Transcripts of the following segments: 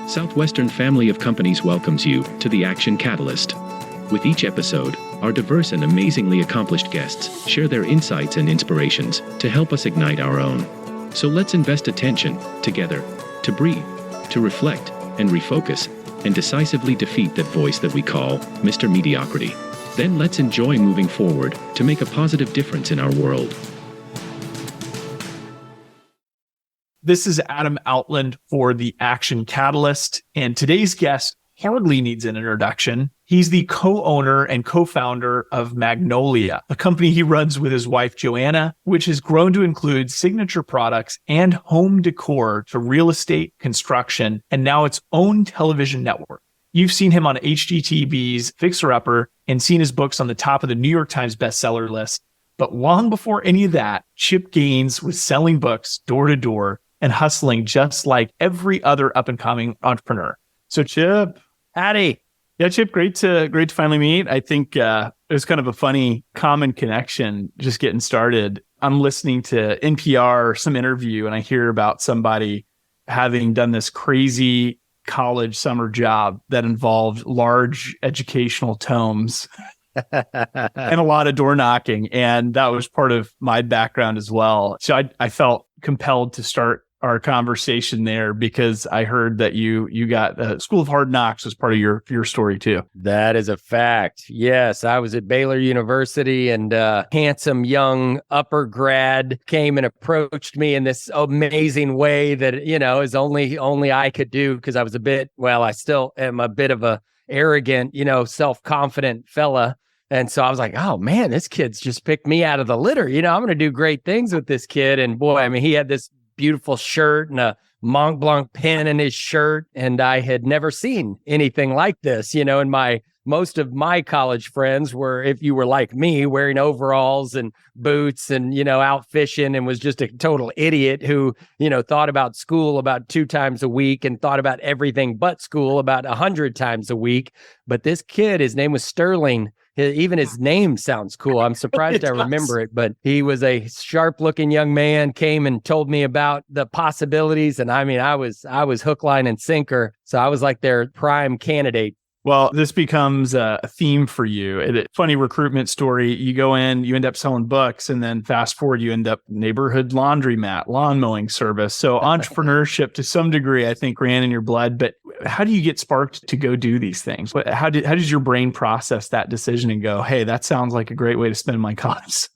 Southwestern family of companies welcomes you to the Action Catalyst. With each episode, our diverse and amazingly accomplished guests share their insights and inspirations to help us ignite our own. So let's invest attention, together, to breathe, to reflect, and refocus, and decisively defeat that voice that we call Mr. Mediocrity. Then let's enjoy moving forward to make a positive difference in our world. This is Adam Outland for the Action Catalyst, and today's guest hardly needs an introduction. He's the co-owner and co-founder of Magnolia, a company he runs with his wife, Joanna, which has grown to include signature products and home decor to real estate, construction, and now its own television network. You've seen him on HGTV's Fixer Upper and seen his books on the top of the New York Times bestseller list. But long before any of that, Chip Gaines was selling books door to door and hustling just like every other up-and-coming entrepreneur. So Chip, howdy. Yeah, Chip, great to finally meet. I think it was kind of a funny common connection just getting started. I'm listening to NPR or some interview and I hear about somebody having done this crazy college summer job that involved large educational tomes and a lot of door knocking. And that was part of my background as well. So I felt compelled to start our conversation there because I heard that you got School of Hard Knocks was part of your story too. That is a fact. Yes, I was at Baylor University and handsome young upper grad came and approached me in this amazing way that, you know, is only I could do because I was I still am a bit of a arrogant, self-confident fella. And so I was like, oh man, this kid's just picked me out of the litter. I'm going to do great things with this kid. And boy, I mean, he had this beautiful shirt and a Mont Blanc pen in his shirt. And I had never seen anything like this, and most of my college friends were, if you were like me, wearing overalls and boots and, out fishing and was just a total idiot who, thought about school about 2 times a week and thought about everything but school about 100 times a week. But this kid, his name was Sterling. Even his name sounds cool. I'm surprised I remember it, but he was a sharp-looking young man, came and told me about the possibilities. And I mean, I was hook, line, and sinker. So I was like their prime candidate. Well, this becomes a theme for you. Funny recruitment story. You go in, you end up selling books, and then fast forward, you end up neighborhood laundromat, lawn mowing service. So entrepreneurship to some degree, I think, ran in your blood. But how do you get sparked to go do these things? How does your brain process that decision and go, hey, that sounds like a great way to spend my college?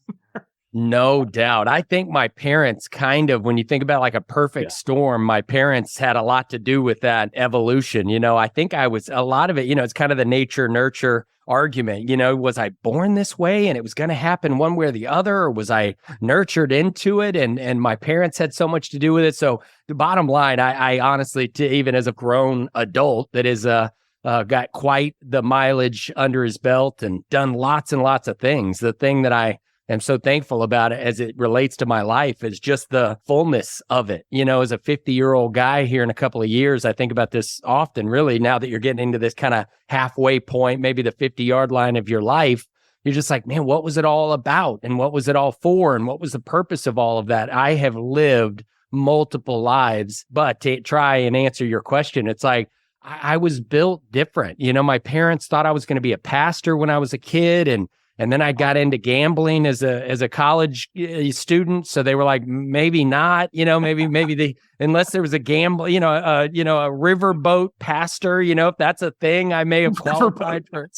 No doubt. I think my parents when you think about like a perfect storm, my parents had a lot to do with that evolution. I think a lot of it, it's kind of the nature nurture argument. Was I born this way and it was going to happen one way or the other, or was I nurtured into it? And my parents had so much to do with it. So the bottom line, I honestly, even as a grown adult that is got quite the mileage under his belt and done lots and lots of things, the thing that I am so thankful about it as it relates to my life is just the fullness of it. As a 50-year-old guy here in a couple of years, I think about this often, really, now that you're getting into this kind of halfway point, maybe the 50-yard line of your life. You're just like, man, what was it all about? And what was it all for? And what was the purpose of all of that? I have lived multiple lives, but to try and answer your question, it's like, I was built different. My parents thought I was going to be a pastor when I was a kid, and then I got into gambling as a college student. So they were like, maybe not, maybe unless there was a gamble, a riverboat pastor, if that's a thing, I may have qualified for.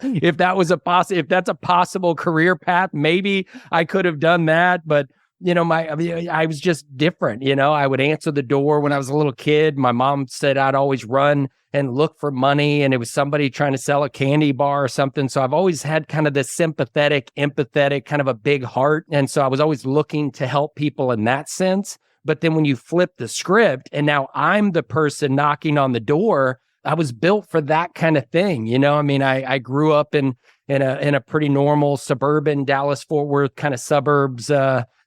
If that's a possible career path, maybe I could have done that. But I was just different. I would answer the door when I was a little kid. My mom said I'd always run and look for money, and it was somebody trying to sell a candy bar or something. So I've always had kind of this sympathetic, empathetic, kind of a big heart. And so I was always looking to help people in that sense. But then when you flip the script and now I'm the person knocking on the door, I was built for that kind of thing. I grew up in a pretty normal suburban Dallas-Fort Worth kind of suburbs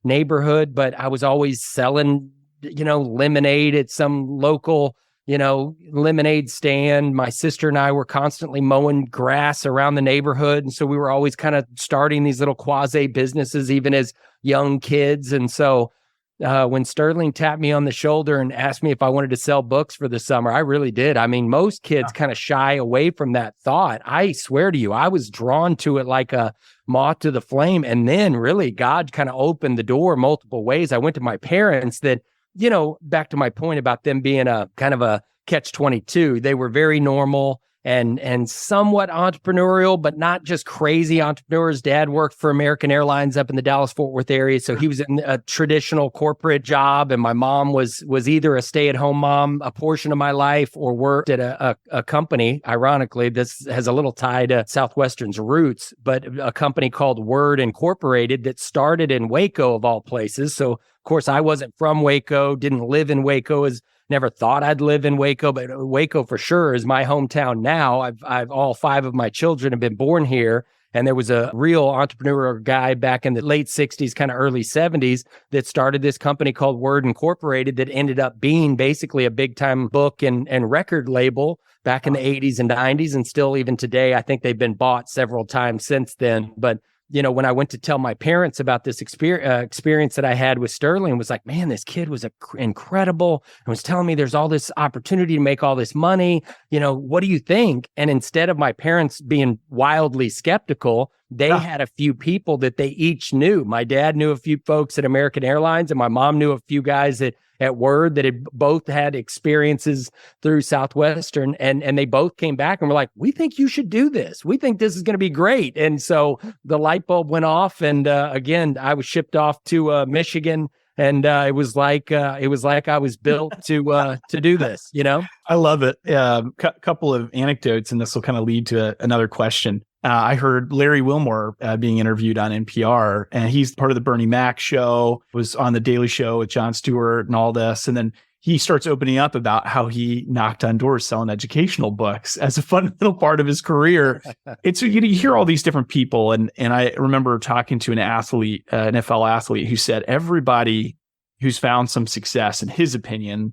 neighborhood, but I was always selling, lemonade at some local, lemonade stand. My sister and I were constantly mowing grass around the neighborhood. And so we were always kind of starting these little quasi businesses, even as young kids. And so when Sterling tapped me on the shoulder and asked me if I wanted to sell books for the summer. I really did. I mean, most kids kind of shy away from that thought. I swear to you, I was drawn to it like a moth to the flame. And then really God kind of opened the door multiple ways. I went to my parents that, back to my point about them being a kind of a catch-22, they were very normal and somewhat entrepreneurial, but not just crazy entrepreneurs. Dad worked for American Airlines up in the Dallas-Fort Worth area, so he was in a traditional corporate job, and my mom was either a stay-at-home mom a portion of my life or worked at a company. Ironically, this has a little tie to Southwestern's roots, but a company called Word Incorporated that started in Waco, of all places. So, of course, I wasn't from Waco, didn't live in Waco, never thought I'd live in Waco, but Waco for sure is my hometown now. I've all 5 of my children have been born here. And there was a real entrepreneur guy back in the late 60s, kind of early 70s that started this company called Word Incorporated that ended up being basically a big time book and record label back in the 80s and 90s. And still even today, I think they've been bought several times since then. But when I went to tell my parents about this experience that I had with Sterling, was like, man, this kid was incredible and was telling me there's all this opportunity to make all this money. What do you think? And instead of my parents being wildly skeptical, they had a few people that they each knew. My dad knew a few folks at American Airlines, and my mom knew a few guys at Word that had both had experiences through Southwestern, and they both came back and were like, we think you should do this. We think this is going to be great. And so the light bulb went off, and again, I was shipped off to Michigan, and it was like I was built to do this. I love it. Couple of anecdotes, and this will kind of lead to another question. I heard Larry Wilmore being interviewed on NPR, and he's part of the Bernie Mac show, was on the Daily Show with Jon Stewart and all this. And then he starts opening up about how he knocked on doors selling educational books as a fundamental part of his career. It's you hear all these different people. And I remember talking to an athlete, an NFL athlete, who said everybody who's found some success, in his opinion,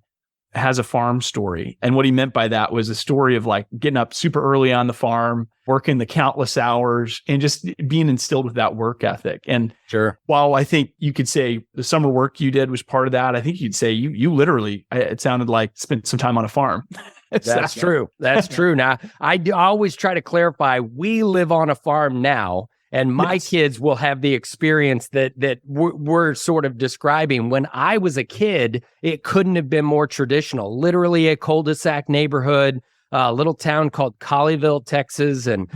has a farm story. And what he meant by that was a story of like getting up super early on the farm, working the countless hours, and just being instilled with that work ethic. And sure, while I think you could say the summer work you did was part of that, I think you'd say you literally, it sounded like, spent some time on a farm. That's true. That's true. Now, I always try to clarify, we live on a farm now. And my kids will have the experience that we're sort of describing. When I was a kid, it couldn't have been more traditional. Literally a cul-de-sac neighborhood, a little town called Colleyville, Texas, and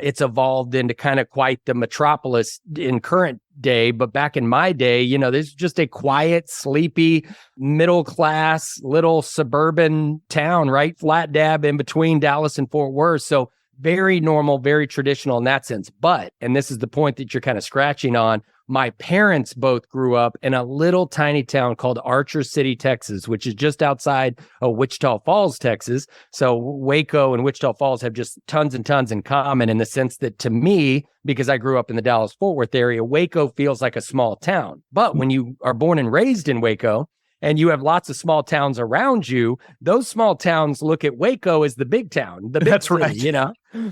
it's evolved into kind of quite the metropolis in current day. But back in my day, this is just a quiet, sleepy, middle-class, little suburban town, right? Flat dab in between Dallas and Fort Worth. So very normal, very traditional in that sense. But, and this is the point that you're kind of scratching on, my parents both grew up in a little tiny town called Archer City, Texas, which is just outside of Wichita Falls, Texas. So Waco and Wichita Falls have just tons and tons in common, in the sense that, to me, because I grew up in the Dallas-Fort Worth area, Waco feels like a small town. But when you are born and raised in Waco, and you have lots of small towns around you, those small towns look at Waco as the big town, the big That's city, right.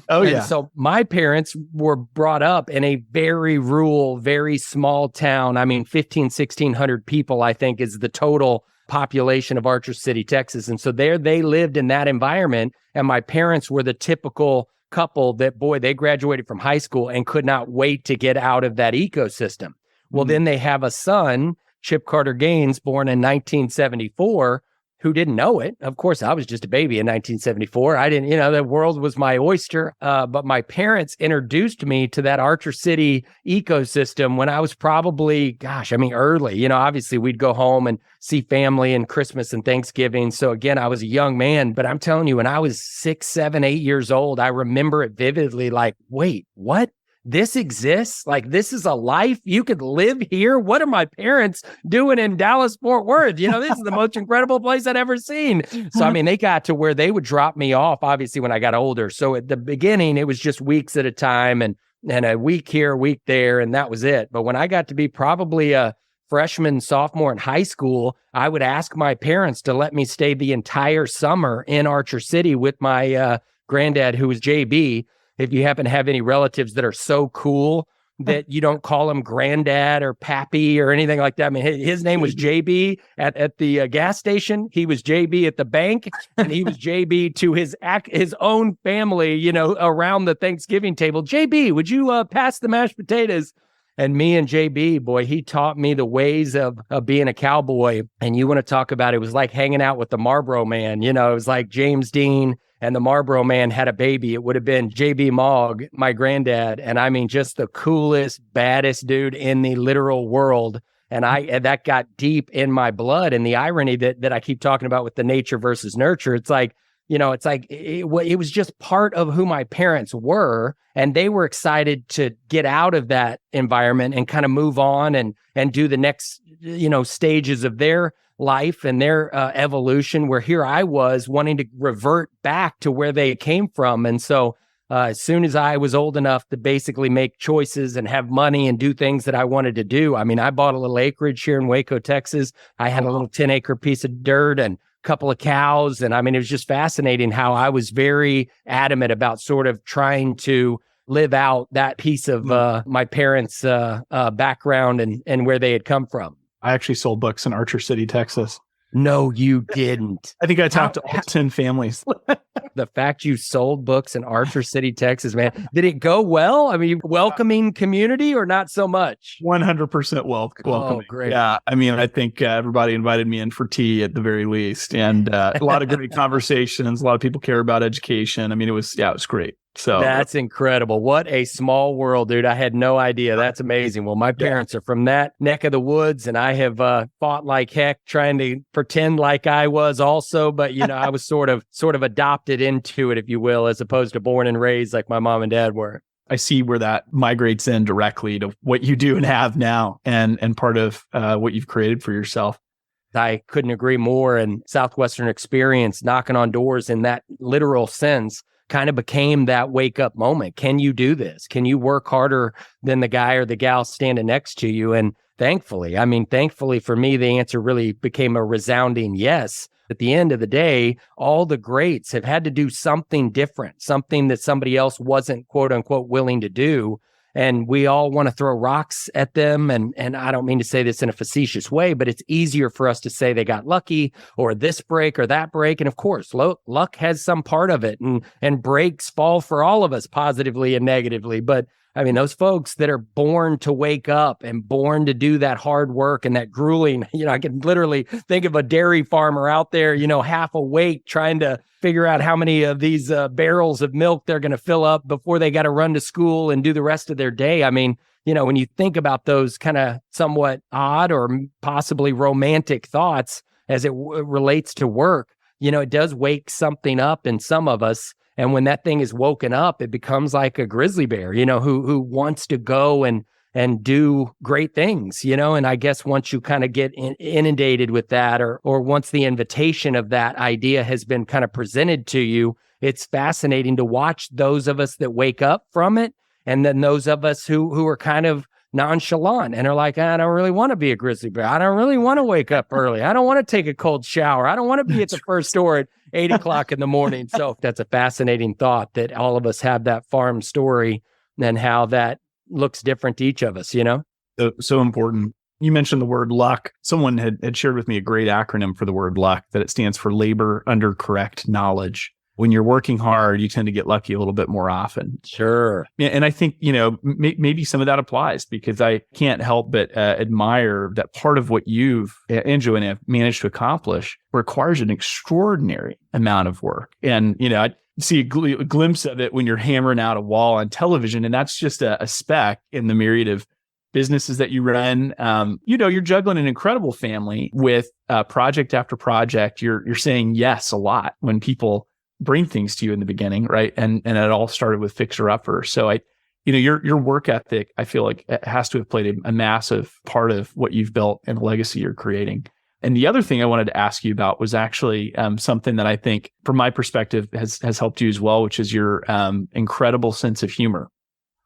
Oh, and so my parents were brought up in a very rural, very small town. I mean, 1,600 people, I think, is the total population of Archer City, Texas. And so there they lived in that environment. And my parents were the typical couple that, boy, they graduated from high school and could not wait to get out of that ecosystem. Well, then they have a son, Chip Carter Gaines, born in 1974, who didn't know it. Of course, I was just a baby in 1974. I didn't, the world was my oyster. But my parents introduced me to that Archer City ecosystem when I was probably, early. Obviously we'd go home and see family and Christmas and Thanksgiving. So again, I was a young man, but I'm telling you, when I was 6, 7, 8 years old, I remember it vividly, like, wait, what? This exists? Like, this is a life? You could live here? What are my parents doing in Dallas, Fort Worth? This is the most incredible place I'd ever seen. So, they got to where they would drop me off, obviously, when I got older. So at the beginning, it was just weeks at a time and a week here, a week there, and that was it. But when I got to be probably a freshman, sophomore in high school, I would ask my parents to let me stay the entire summer in Archer City with my granddad, who was JB. If you happen to have any relatives that are so cool that you don't call him granddad or pappy or anything like that. I mean, his name was JB at the gas station. He was JB at the bank, and he was JB to his own family, you know, around the Thanksgiving table. JB, would you pass the mashed potatoes? And me and JB, boy, he taught me the ways of being a cowboy. And you want to talk about, it was like hanging out with the Marlboro Man. You know, it was like James Dean and the Marlboro Man had a baby. It would have been JB Mogg, my granddad. And I mean, just the coolest, baddest dude in the literal world. And that got deep in my blood. And the irony that I keep talking about with the nature versus nurture, it's like, you know, it's like it was just part of who my parents were, and they were excited to get out of that environment and kind of move on and do the next, you know, stages of their life and their evolution, where here I was wanting to revert back to where they came from. And so as soon as I was old enough to basically make choices and have money and do things that I wanted to do, I mean, I bought a little acreage here in Waco, Texas. I had a little 10-acre piece of dirt and couple of cows. And I mean, it was just fascinating how I was very adamant about sort of trying to live out that piece of my parents' background and where they had come from. I actually sold books in Archer City, Texas. No, you didn't. I think I talked to all 10 families. The fact you sold books in Archer City, Texas, man, did it go well? I mean, welcoming community or not so much? 100% welcoming. Oh, great. Yeah. I mean, I think everybody invited me in for tea at the very least. And a lot of great conversations. A lot of people care about education. I mean, it was great. So that's incredible. What a small world, dude. I had no idea. That's amazing. Well, my parents are from that neck of the woods, and I have fought like heck trying to pretend like I was also, but you know, I was sort of adopted into it, if you will, as opposed to born and raised like my mom and dad were. I see where that migrates in directly to what you do and have now, and part of what you've created for yourself. I couldn't agree more. And Southwestern experience, knocking on doors in that literal sense, kind of became that wake up moment. Can you do this? Can you work harder than the guy or the gal standing next to you? And thankfully for me, the answer really became a resounding yes. At the end of the day, all the greats have had to do something different, something that somebody else wasn't, quote unquote, willing to do. And we all want to throw rocks at them. And I don't mean to say this in a facetious way, but it's easier for us to say they got lucky or this break or that break. And of course, luck has some part of it, and breaks fall for all of us positively and negatively. But I mean, those folks that are born to wake up and born to do that hard work and that grueling, you know, I can literally think of a dairy farmer out there, you know, half awake trying to figure out how many of these barrels of milk they're going to fill up before they got to run to school and do the rest of their day. I mean, you know, when you think about those kind of somewhat odd or possibly romantic thoughts as it relates to work, you know, it does wake something up in some of us. And when that thing is woken up, it becomes like a grizzly bear, you know, who wants to go and do great things, you know. And I guess once you kind of get inundated with that, or once the invitation of that idea has been kind of presented to you, it's fascinating to watch those of us that wake up from it, and then those of us who are kind of nonchalant and are like, I don't really want to be a grizzly bear. I don't really want to wake up early. I don't want to take a cold shower. I don't want to be at the first store at 8 o'clock in the morning. So that's a fascinating thought, that all of us have that farm story and how that looks different to each of us, you know? So important. You mentioned the word luck. Someone had shared with me a great acronym for the word luck, that it stands for labor under correct knowledge. When you're working hard, you tend to get lucky a little bit more often. Sure. And I think, you know, maybe some of that applies, because I can't help but admire that part of what you've and Joanna have managed to accomplish requires an extraordinary amount of work. And, you know, I see a glimpse of it when you're hammering out a wall on television, and that's just a speck in the myriad of businesses that you run. You know, you're juggling an incredible family with project after project. You're saying yes a lot when people bring things to you in the beginning, right? And it all started with Fixer Upper. So your work ethic, I feel like it has to have played a massive part of what you've built and the legacy you're creating. And the other thing I wanted to ask you about was actually something that I think, from my perspective, has helped you as well, which is your incredible sense of humor.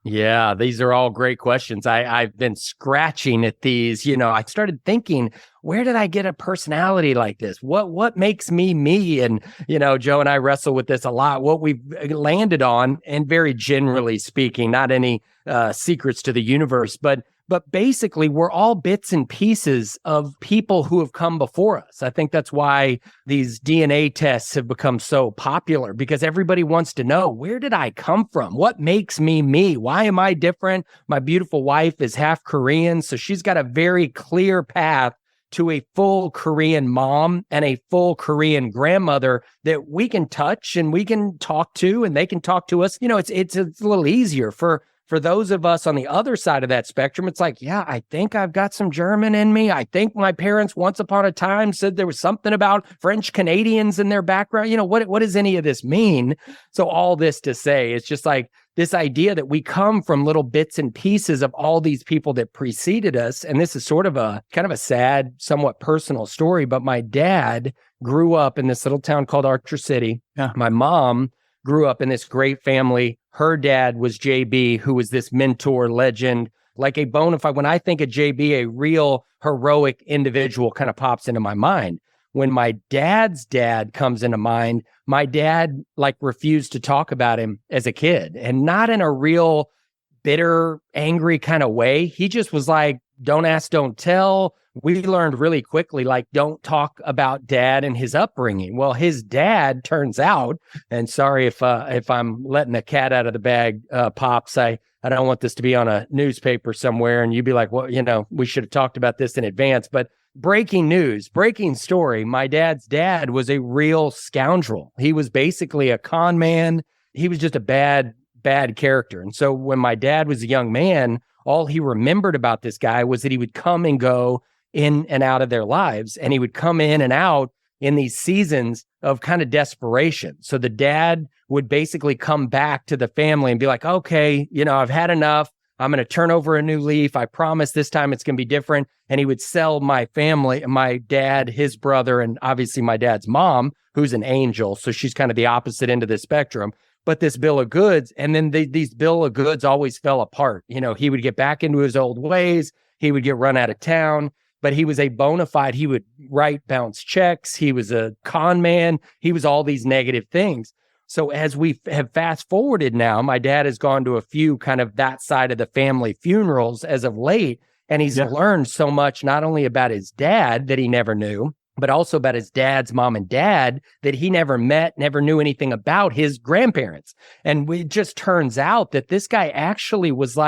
Yeah, these are all great questions. I've been scratching at these. I started thinking, where did I get a personality like this? What makes me me? And, Joe and I wrestle with this a lot. What we've landed on, and very generally speaking, not any secrets to the universe, but basically, we're all bits and pieces of people who have come before us. I think that's why these DNA tests have become so popular, because everybody wants to know, where did I come from? What makes me me? Why am I different? My beautiful wife is half Korean, so she's got a very clear path to a full Korean mom and a full Korean grandmother that we can touch and we can talk to, and they can talk to us. It's a little easier for those of us on the other side of that spectrum. It's like, yeah, I think I've got some German in me. I think my parents once upon a time said there was something about French Canadians in their background. What does any of this mean? So all this to say, it's just like this idea that we come from little bits and pieces of all these people that preceded us. And this is sort of a kind of a sad, somewhat personal story, but my dad grew up in this little town called Archer City. Yeah. My mom grew up in this great family. Her dad was JB, who was this mentor legend, like a bona fide. When I think of JB, a real heroic individual kind of pops into my mind. When my dad's dad comes into mind, my dad refused to talk about him as a kid, and not in a real bitter, angry kind of way. He just was like, don't ask, don't tell. We learned really quickly, don't talk about dad and his upbringing. Well, his dad turns out, and sorry if I'm letting the cat out of the bag, Pops, I don't want this to be on a newspaper somewhere and you'd be like, well, we should have talked about this in advance. But breaking news, breaking story, my dad's dad was a real scoundrel. He was basically a con man. He was just a bad character. And so when my dad was a young man, all he remembered about this guy was that he would come and go in and out of their lives. And he would come in and out in these seasons of kind of desperation. So the dad would basically come back to the family and be like, okay, I've had enough. I'm going to turn over a new leaf. I promise this time it's going to be different. And he would sell my family, my dad, his brother, and obviously my dad's mom, who's an angel. So she's kind of the opposite end of the spectrum. But this bill of goods, and then these bill of goods always fell apart. He would get back into his old ways. He would get run out of town. But he was a bona fide, he would write bounce checks. He was a con man. He was all these negative things. So as we have fast forwarded now, my dad has gone to a few kind of that side of the family funerals as of late. And he's learned so much, not only about his dad that he never knew, but also about his dad's mom and dad that he never met, never knew anything about his grandparents. And it just turns out that this guy actually was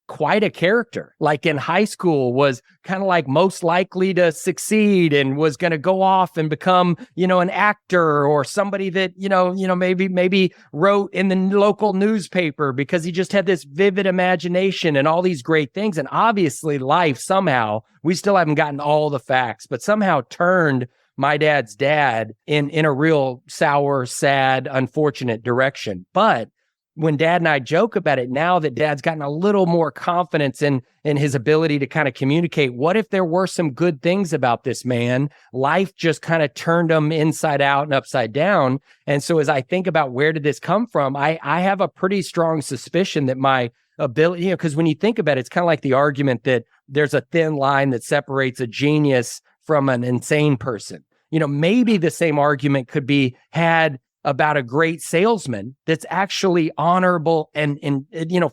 quite a character. In high school, was kind of most likely to succeed and was going to go off and become, an actor or somebody that, maybe wrote in the local newspaper because he just had this vivid imagination and all these great things. And obviously life somehow, we still haven't gotten all the facts, but somehow turned my dad's dad in a real sour, sad, unfortunate direction. But when Dad and I joke about it now that Dad's gotten a little more confidence in his ability to kind of communicate, what if there were some good things about this man? Life just kind of turned him inside out and upside down. And so as I think about where did this come from, I have a pretty strong suspicion that my ability, because when you think about it, it's kind of like the argument that there's a thin line that separates a genius from an insane person. Maybe the same argument could be had about a great salesman that's actually honorable and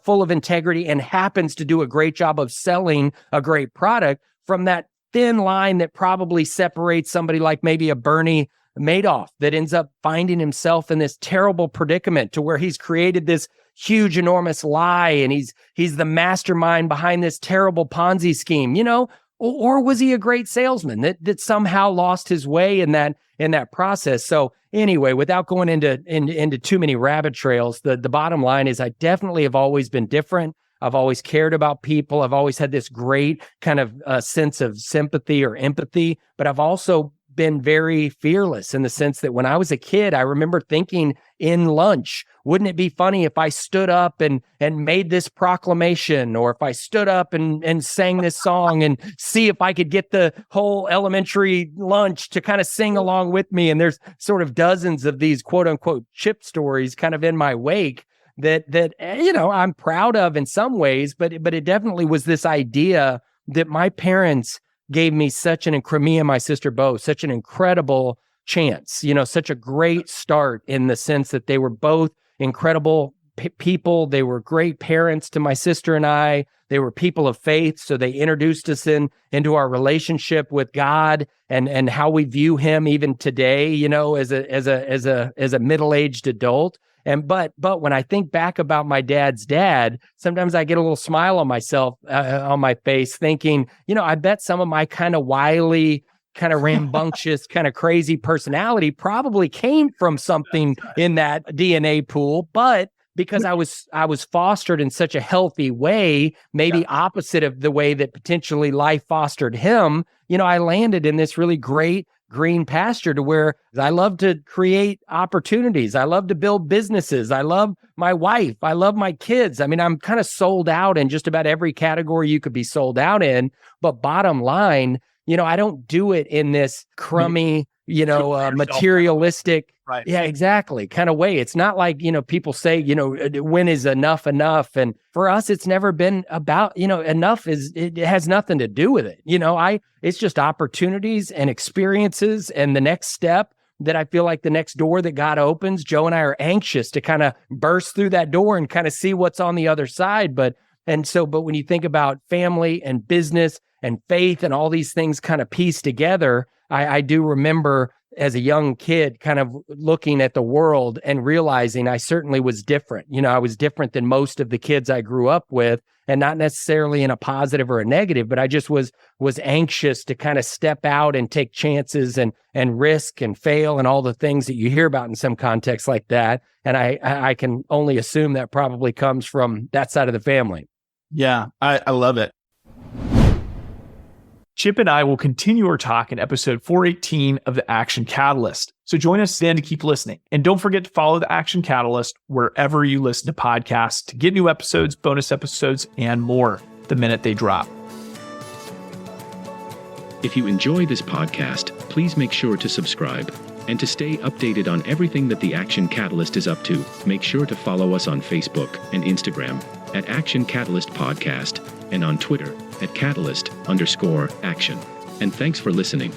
full of integrity and happens to do a great job of selling a great product, from that thin line that probably separates somebody like maybe a Bernie Madoff that ends up finding himself in this terrible predicament to where he's created this huge, enormous lie and he's the mastermind behind this terrible Ponzi scheme, or was he a great salesman that somehow lost his way in that process? So anyway, without going into too many rabbit trails, the bottom line is I definitely have always been different. I've always cared about people. I've always had this great kind of sense of sympathy or empathy, but I've also been very fearless in the sense that when I was a kid, I remember thinking in lunch, wouldn't it be funny if I stood up and made this proclamation, or if I stood up and sang this song and see if I could get the whole elementary lunch to kind of sing along with me. And there's sort of dozens of these quote unquote chip stories kind of in my wake that I'm proud of in some ways, but it definitely was this idea that my parents gave me me and my sister both, such an incredible chance, such a great start in the sense that they were both incredible people. They were great parents to my sister and I. They were people of faith. So they introduced us into our relationship with God and how we view him even today, as a middle-aged adult. But when I think back about my dad's dad, sometimes I get a little smile on my face thinking, I bet some of my kind of wily, kind of rambunctious, kind of crazy personality probably came from something in that DNA pool, but because I was fostered in such a healthy way, maybe opposite of the way that potentially life fostered him, I landed in this really great green pasture to where I love to create opportunities. I love to build businesses. I love my wife. I love my kids. I mean, I'm kind of sold out in just about every category you could be sold out in. But bottom line, I don't do it in this crummy, materialistic, right. Yeah, exactly, kind of way. It's not like, people say, when is enough? And for us, it's never been about, enough it has nothing to do with it. It's just opportunities and experiences and the next step that I feel like the next door that God opens, Joe and I are anxious to kind of burst through that door and kind of see what's on the other side. But when you think about family and business and faith and all these things kind of pieced together, I do remember as a young kid kind of looking at the world and realizing I certainly was different. I was different than most of the kids I grew up with, and not necessarily in a positive or a negative, but I just was anxious to kind of step out and take chances and risk and fail and all the things that you hear about in some contexts like that. And I can only assume that probably comes from that side of the family. Yeah, I love it. Chip and I will continue our talk in episode 418 of the Action Catalyst. So join us then to keep listening. And don't forget to follow the Action Catalyst wherever you listen to podcasts to get new episodes, bonus episodes, and more the minute they drop. If you enjoy this podcast, please make sure to subscribe. And to stay updated on everything that the Action Catalyst is up to, make sure to follow us on Facebook and Instagram at Action Catalyst Podcast and on Twitter at Catalyst_Action. And thanks for listening.